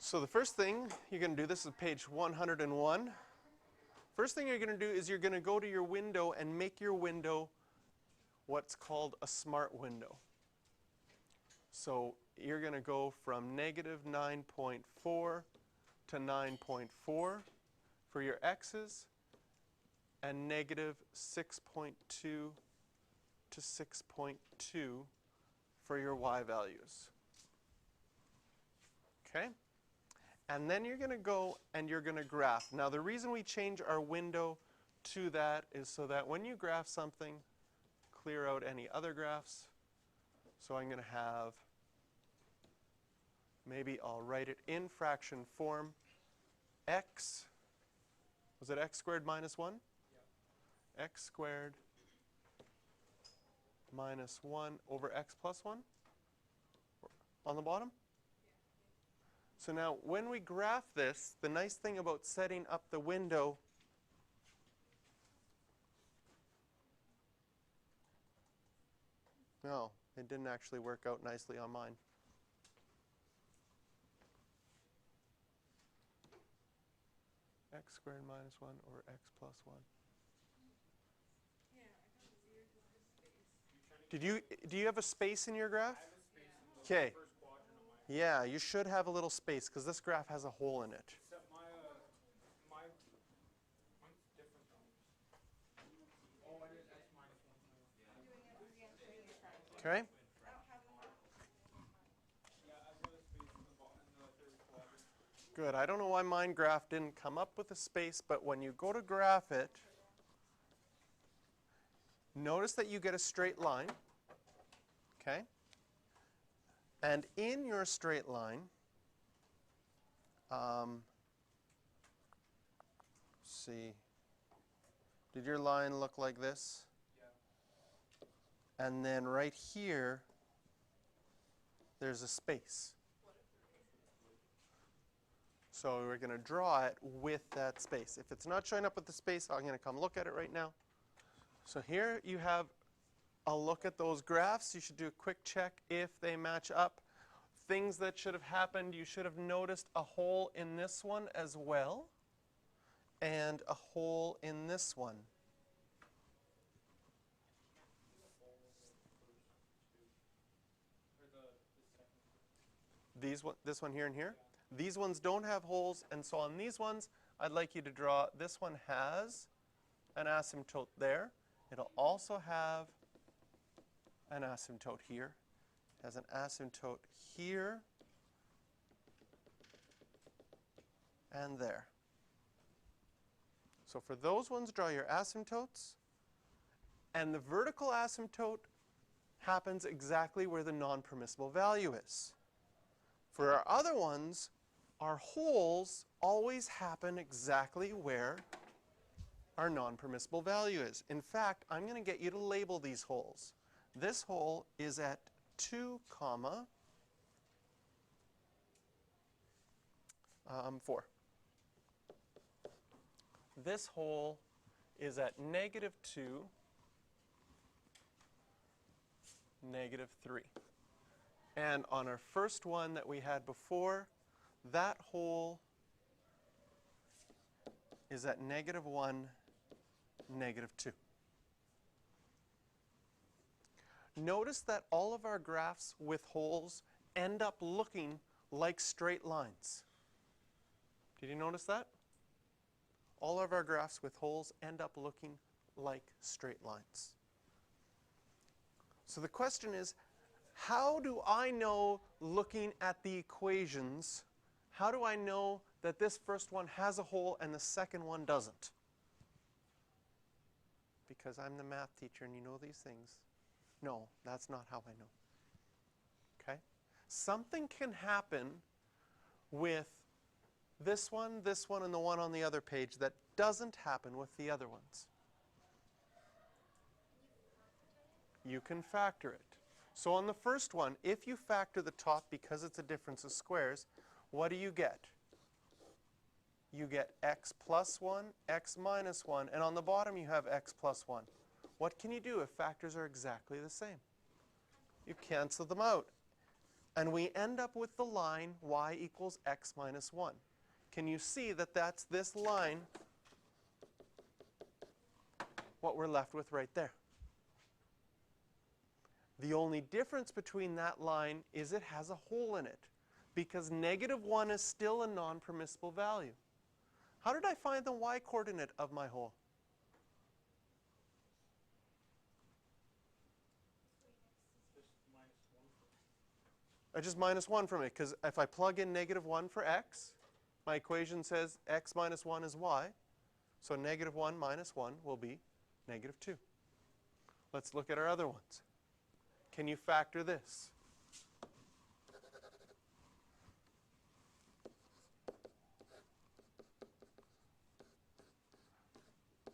So the first thing you're going to do, this is page 101. First thing you're going to do is you're going to go to your window and make your window what's called a smart window. So you're going to go from negative 9.4 to 9.4 for your x's and negative 6.2 to 6.2 for your y values. Okay? And then you're going to go and you're going to graph. Now the reason we change our window to that is so that when you graph something, clear out any other graphs. So I'm going to have, maybe I'll write it in fraction form, x, was it x squared minus 1? Yeah. X squared minus 1 over x plus 1 on the bottom? So now when we graph this, the nice thing about setting up the window no, it didn't actually work out nicely on mine. X squared minus 1 over x plus 1. Do you have a space in your graph? Okay. Yeah, you should have a little space because this graph has a hole in it. Except mine's different though. Oh, I did x minus 1. Okay. Yeah, I've got a space in the third quadrant. Good. I don't know why mine graph didn't come up with a space, but when you go to graph it, notice that you get a straight line. Okay? And in your straight line, let's see, did your line look like this? Yeah. And then right here, there's a space. So we're going to draw it with that space. If it's not showing up with the space, I'm going to come look at it right now. So here you have a look at those graphs. You should do a quick check if they match up. Things that should have happened, you should have noticed a hole in this one as well, and a hole in this one. This one here and here? These ones don't have holes, and so on these ones, I'd like you to draw, this one has an asymptote there. It'll also have an asymptote here. It has an asymptote here and there. So for those ones, draw your asymptotes. And the vertical asymptote happens exactly where the non-permissible value is. For our other ones, our holes always happen exactly where our non-permissible value is. In fact, I'm going to get you to label these holes. This hole is at 2, 4. This hole is at -2, -3. And on our first one that we had before, that hole is at -1, -2. Notice that all of our graphs with holes end up looking like straight lines. Did you notice that? All of our graphs with holes end up looking like straight lines. So the question is, how do I know, looking at the equations, how do I know that this first one has a hole and the second one doesn't? Because I'm the math teacher and you know these things. No, that's not how I know. Okay? Something can happen with this one, and the one on the other page that doesn't happen with the other ones. You can factor it. So on the first one, if you factor the top because it's a difference of squares, what do you get? You get x plus 1, x minus 1, and on the bottom you have x plus 1. What can you do if factors are exactly the same? You cancel them out. And we end up with the line y equals x minus 1. Can you see that that's this line, what we're left with right there? The only difference between that line is it has a hole in it, because -1 is still a non-permissible value. How did I find the y-coordinate of my hole? I just minus 1 from it, because if I plug in -1 for x, my equation says x minus 1 is y. So -1 minus 1 will be -2. Let's look at our other ones. Can you factor this?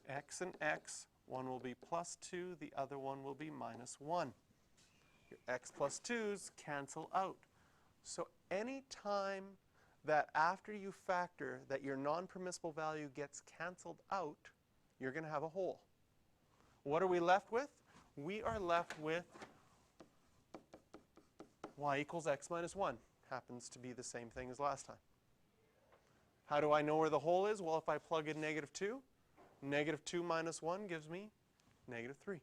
X and x, one will be plus 2, the other one will be minus 1. Your x plus 2's cancel out. So any time that after you factor that your non-permissible value gets canceled out, you're going to have a hole. What are we left with? We are left with y equals x minus 1. Happens to be the same thing as last time. How do I know where the hole is? Well, if I plug in -2, -2 minus 1 gives me -3.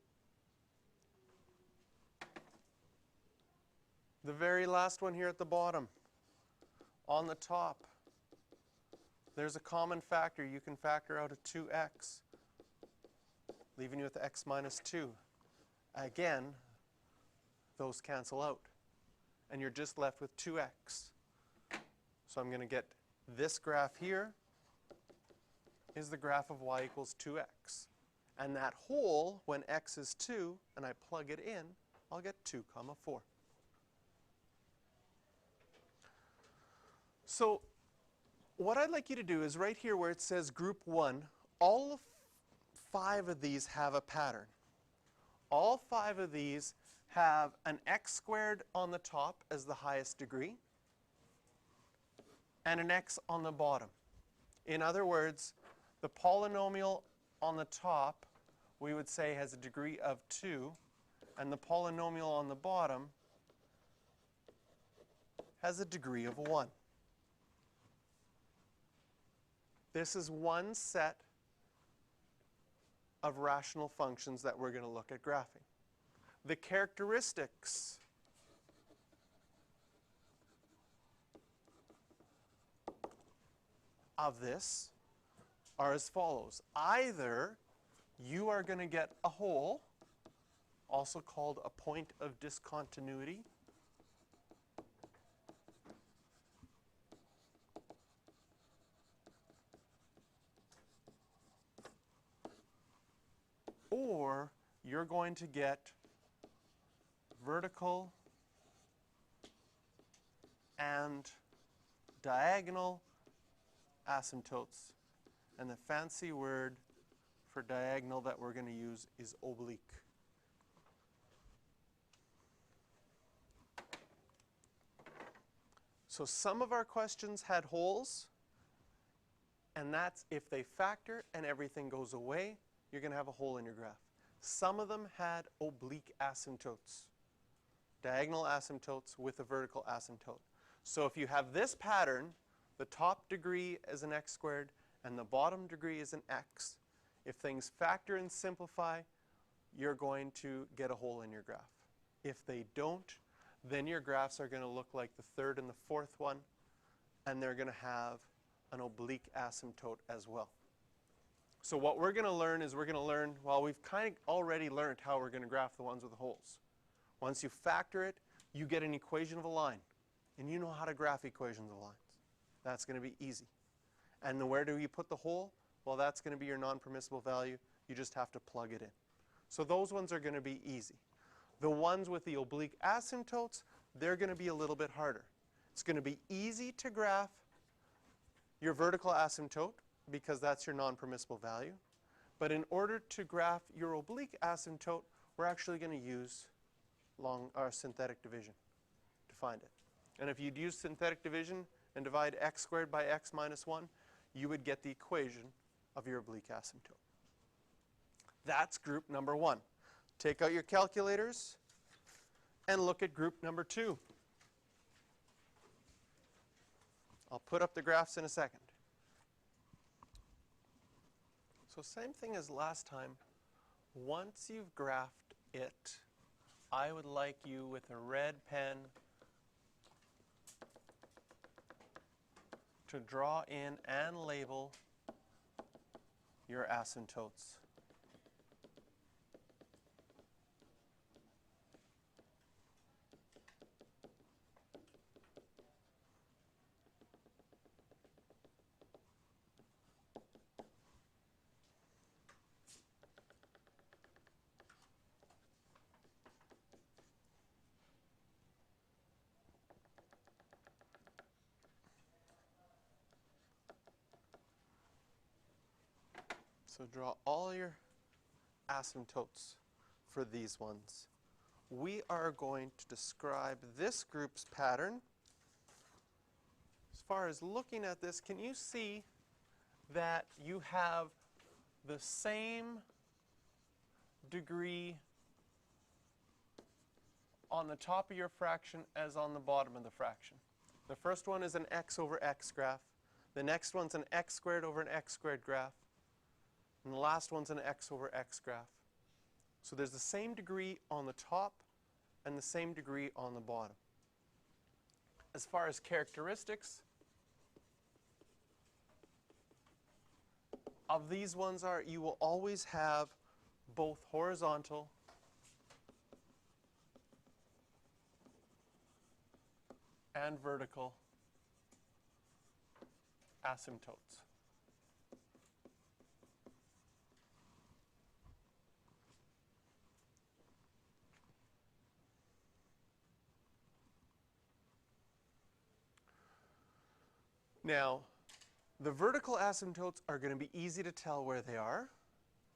The very last one here at the bottom, on the top, there's a common factor. You can factor out a 2x, leaving you with x minus 2. Again, those cancel out, and you're just left with 2x. So I'm going to get this graph here is the graph of y equals 2x. And that hole, when x is 2, and I plug it in, I'll get 2 comma 4. So what I'd like you to do is right here where it says group 1, all of 5 of these have a pattern. All 5 of these have an x squared on the top as the highest degree and an x on the bottom. In other words, the polynomial on the top we would say has a degree of 2, and the polynomial on the bottom has a degree of 1. This is one set of rational functions that we're going to look at graphing. The characteristics of this are as follows. Either you are going to get a hole, also called a point of discontinuity, or you're going to get vertical and diagonal asymptotes. And the fancy word for diagonal that we're going to use is oblique. So some of our questions had holes, and that's if they factor and everything goes away, you're going to have a hole in your graph. Some of them had oblique asymptotes, diagonal asymptotes with a vertical asymptote. So if you have this pattern, the top degree is an x squared and the bottom degree is an x. If things factor and simplify, you're going to get a hole in your graph. If they don't, then your graphs are going to look like the third and the fourth one, and they're going to have an oblique asymptote as well. So what we're going to learn is well, we've kind of already learned how we're going to graph the ones with the holes. Once you factor it, you get an equation of a line. And you know how to graph equations of lines. That's going to be easy. And where do you put the hole? Well, that's going to be your non-permissible value. You just have to plug it in. So those ones are going to be easy. The ones with the oblique asymptotes, they're going to be a little bit harder. It's going to be easy to graph your vertical asymptote because that's your non-permissible value. But in order to graph your oblique asymptote, we're actually going to use synthetic division to find it. And if you'd use synthetic division and divide x squared by x minus 1, you would get the equation of your oblique asymptote. That's group number 1. Take out your calculators and look at group number 2. I'll put up the graphs in a second. So same thing as last time. Once you've graphed it, I would like you with a red pen to draw in and label your asymptotes. So draw all your asymptotes for these ones. We are going to describe this group's pattern. As far as looking at this, can you see that you have the same degree on the top of your fraction as on the bottom of the fraction? The first one is an x over x graph. The next one's an x squared over an x squared graph. And the last one's an x over x graph. So there's the same degree on the top and the same degree on the bottom. As far as characteristics of these ones are, you will always have both horizontal and vertical asymptotes. Now, the vertical asymptotes are going to be easy to tell where they are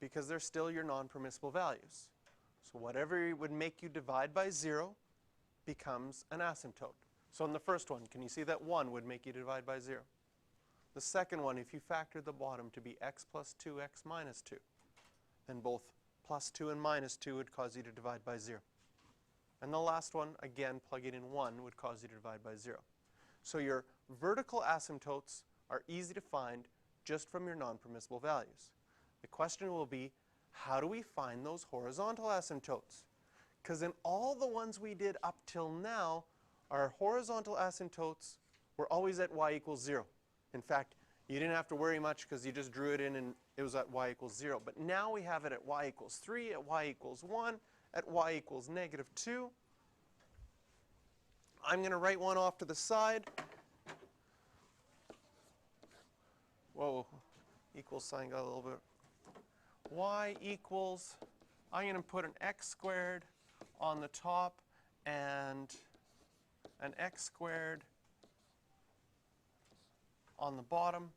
because they're still your non-permissible values. So whatever would make you divide by 0 becomes an asymptote. So in the first one, can you see that 1 would make you divide by 0? The second one, if you factor the bottom to be x plus 2, x minus 2, then both plus 2 and minus 2 would cause you to divide by 0. And the last one, again, plugging in 1 would cause you to divide by 0. So your vertical asymptotes are easy to find just from your non-permissible values. The question will be, how do we find those horizontal asymptotes? Because in all the ones we did up till now, our horizontal asymptotes were always at y equals 0. In fact, you didn't have to worry much because you just drew it in and it was at y equals 0. But now we have it at y equals 3, at y equals 1, at y equals negative 2. I'm going to write one off to the side. Whoa, equal sign got a little bit. Y equals, I'm going to put an x squared on the top and an x squared on the bottom.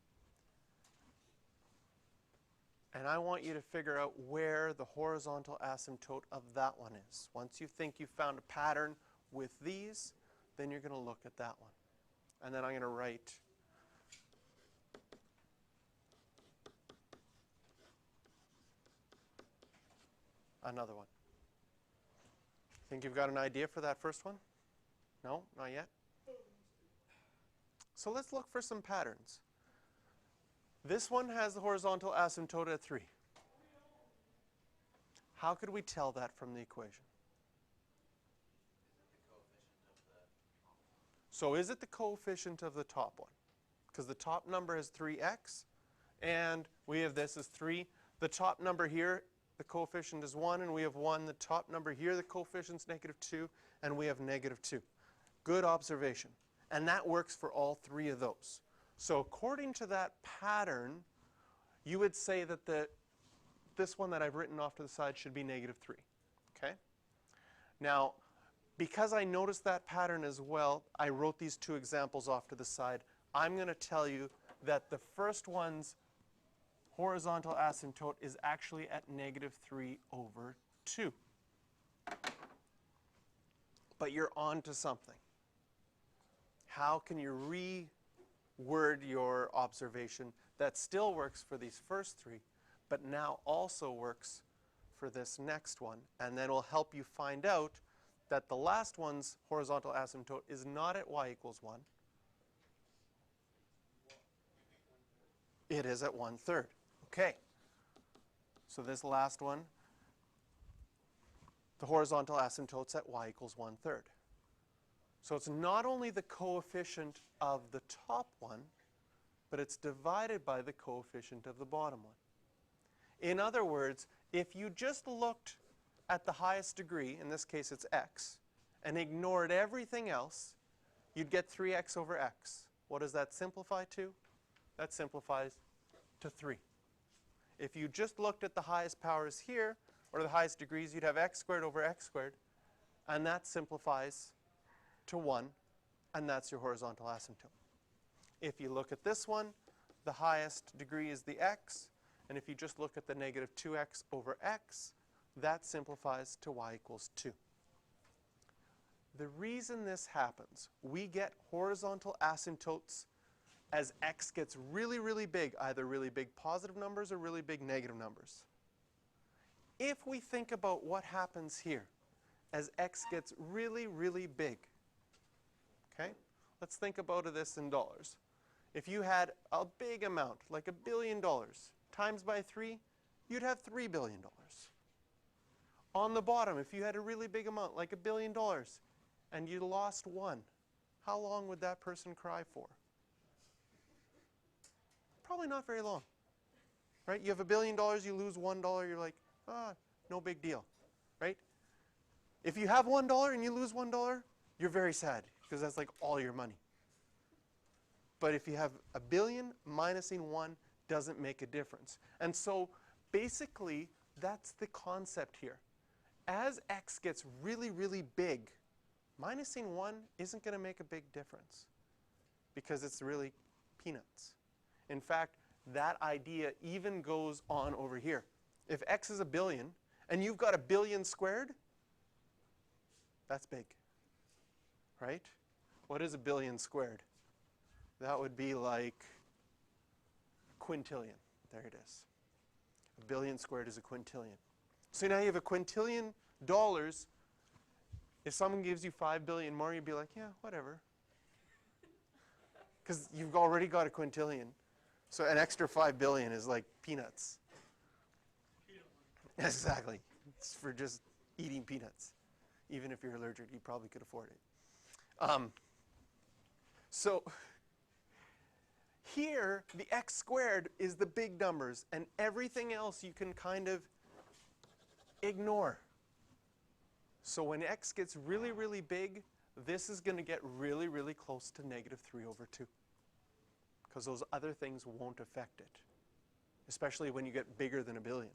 And I want you to figure out where the horizontal asymptote of that one is. Once you think you've found a pattern with these, then you're going to look at that one. And then I'm going to write another one. Think you've got an idea for that first one? No, not yet? So let's look for some patterns. This one has the horizontal asymptote at 3. How could we tell that from the equation? So is it the coefficient of the top one? Because the top number is 3x, and we have this as 3. The top number here, the coefficient is 1, and we have 1. The top number here, the coefficient's negative 2, and we have negative 2. Good observation. And that works for all 3 of those. So according to that pattern, you would say that this one that I've written off to the side should be negative 3. Okay? Now, because I noticed that pattern as well, I wrote these 2 examples off to the side. I'm going to tell you that the first one's horizontal asymptote is actually at negative 3 over 2. But you're on to something. How can you reword your observation that still works for these first 3, but now also works for this next one, and then will help you find out that the last one's horizontal asymptote is not at y equals 1, It is at 1/3. Okay. So this last one, the horizontal asymptote's at y equals 1/3. So it's not only the coefficient of the top one, but it's divided by the coefficient of the bottom one. In other words, if you just looked at the highest degree, in this case it's x, and ignored everything else, you'd get 3x over x. What does that simplify to? That simplifies to 3. If you just looked at the highest powers here, or the highest degrees, you'd have x squared over x squared, and that simplifies to 1, and that's your horizontal asymptote. If you look at this one, the highest degree is the x, and if you just look at the negative 2x over x, that simplifies to y equals 2. The reason this happens, we get horizontal asymptotes as x gets really, really big, either really big positive numbers or really big negative numbers. If we think about what happens here as x gets really, really big, okay? Let's think about this in dollars. If you had a big amount, like $1 billion, times by 3, you'd have $3 billion. On the bottom, if you had a really big amount, like $1 billion, and you lost 1, how long would that person cry for? Probably not very long, right? You have $1 billion, you lose $1, you're like, ah, no big deal, right? If you have $1 and you lose $1, you're very sad because that's like all your money. But if you have $1 billion, minusing 1 doesn't make a difference. And so basically, that's the concept here. As x gets really, really big, minusing 1 isn't going to make a big difference because it's really peanuts. In fact, that idea even goes on over here. If x is 1 billion and you've got 1 billion squared, that's big, right? What is 1 billion squared? That would be like quintillion. There it is. 1 billion squared is a quintillion. So now you have a quintillion dollars. If someone gives you 5 billion more, you'd be like, yeah, whatever. Because you've already got a quintillion. So an extra 5 billion is like peanuts. Exactly. It's for just eating peanuts. Even if you're allergic, you probably could afford it. So here, the x squared is the big numbers, and everything else you can kind of ignore. So when x gets really, really big, this is going to get really, really close to negative 3 over 2. Because those other things won't affect it, especially when you get bigger than 1 billion.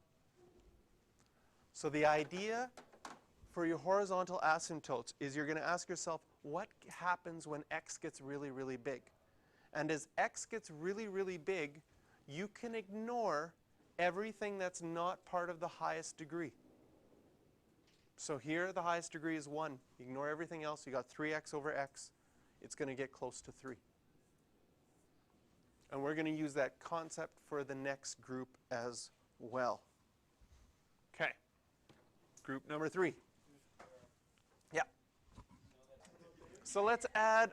So the idea for your horizontal asymptotes is you're going to ask yourself, what happens when x gets really, really big? And as x gets really, really big, you can ignore everything that's not part of the highest degree. So here, the highest degree is 1. Ignore everything else. You got 3x over x. It's going to get close to 3. And we're going to use that concept for the next group as well. Okay. Group number 3. Yeah. So let's add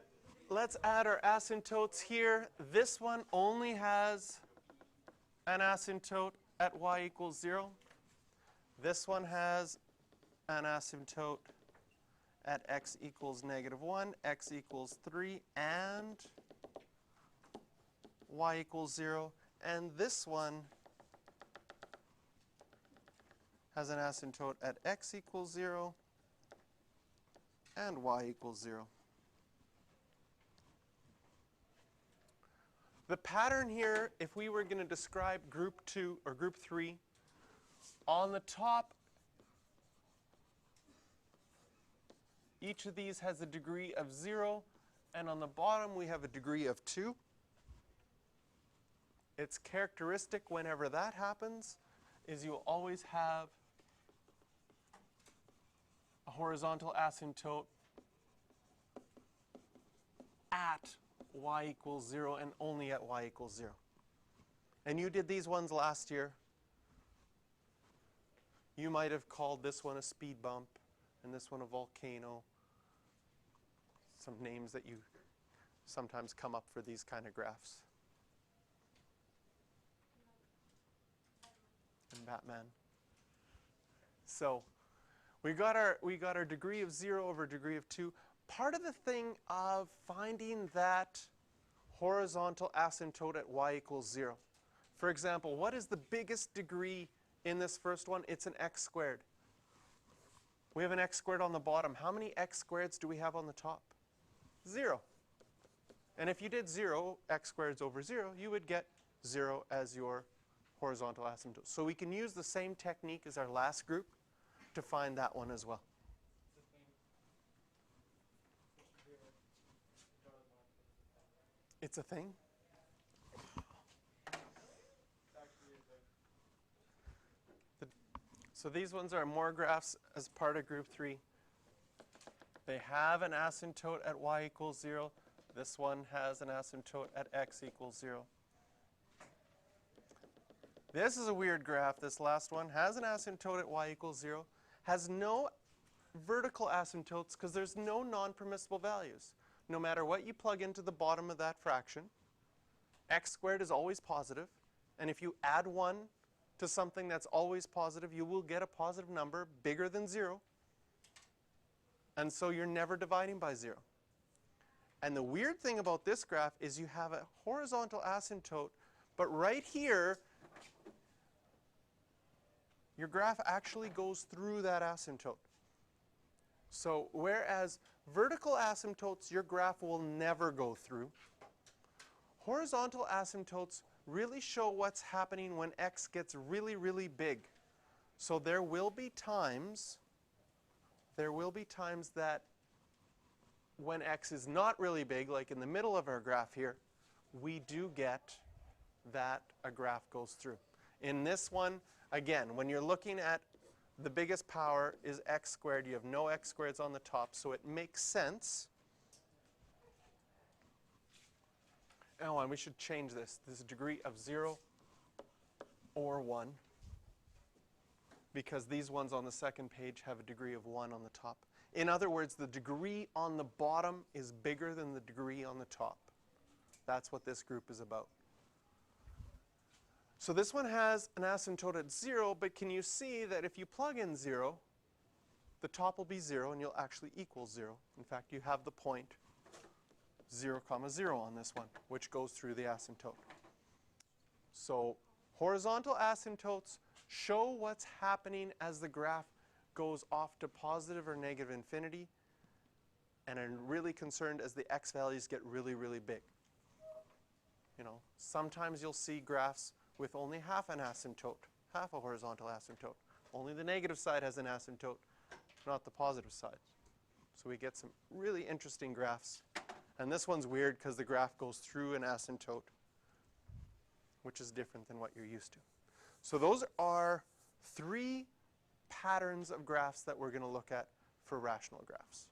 our asymptotes here. This one only has an asymptote at y equals 0. This one has an asymptote at x equals negative 1, x equals 3, and y equals 0. And this one has an asymptote at x equals 0 and y equals 0. The pattern here, if we were going to describe group 2 or group 3, on the top, each of these has a degree of 0, and on the bottom we have a degree of 2. It's characteristic whenever that happens is you'll always have a horizontal asymptote at y equals 0 and only at y equals 0. And you did these ones last year. You might have called this one a speed bump and this one a volcano. Some names that you sometimes come up for these kind of graphs. and Batman. So we got our degree of 0 over degree of 2. Part of the thing of finding that horizontal asymptote at y equals 0. For example, what is the biggest degree in this first one? It's an x squared. We have an x squared on the bottom. How many x squareds do we have on the top? 0. And if you did 0, x squareds over 0, you would get 0 as your horizontal asymptote. So we can use the same technique as our last group to find that one as well. It's a thing? So these ones are more graphs as part of group 3. They have an asymptote at y equals 0. This one has an asymptote at x equals 0. This is a weird graph. This last one has an asymptote at y equals 0. Has no vertical asymptotes because there's no non-permissible values. No matter what you plug into the bottom of that fraction, x squared is always positive. And if you add 1 to something that's always positive, you will get a positive number bigger than 0. And so you're never dividing by 0. And the weird thing about this graph is you have a horizontal asymptote, but right here, your graph actually goes through that asymptote. So whereas vertical asymptotes, your graph will never go through, horizontal asymptotes really show what's happening when x gets really, really big. So there will be times that when x is not really big, like in the middle of our graph here, we do get that a graph goes through. In this one, again, when you're looking at the biggest power is x squared, you have no x squareds on the top, so it makes sense. Oh, and we should change this. This is a degree of 0 or 1, because these ones on the second page have a degree of 1 on the top. In other words, the degree on the bottom is bigger than the degree on the top. That's what this group is about. So this one has an asymptote at 0, but can you see that if you plug in 0, the top will be 0 and you'll actually equal 0. In fact, you have the point 0, 0 on this one, which goes through the asymptote. So horizontal asymptotes show what's happening as the graph goes off to positive or negative infinity, and are really concerned as the x values get really, really big. You know, sometimes you'll see graphs with only half an asymptote, half a horizontal asymptote. Only the negative side has an asymptote, not the positive side. So we get some really interesting graphs. And this one's weird because the graph goes through an asymptote, which is different than what you're used to. So those are 3 patterns of graphs that we're going to look at for rational graphs.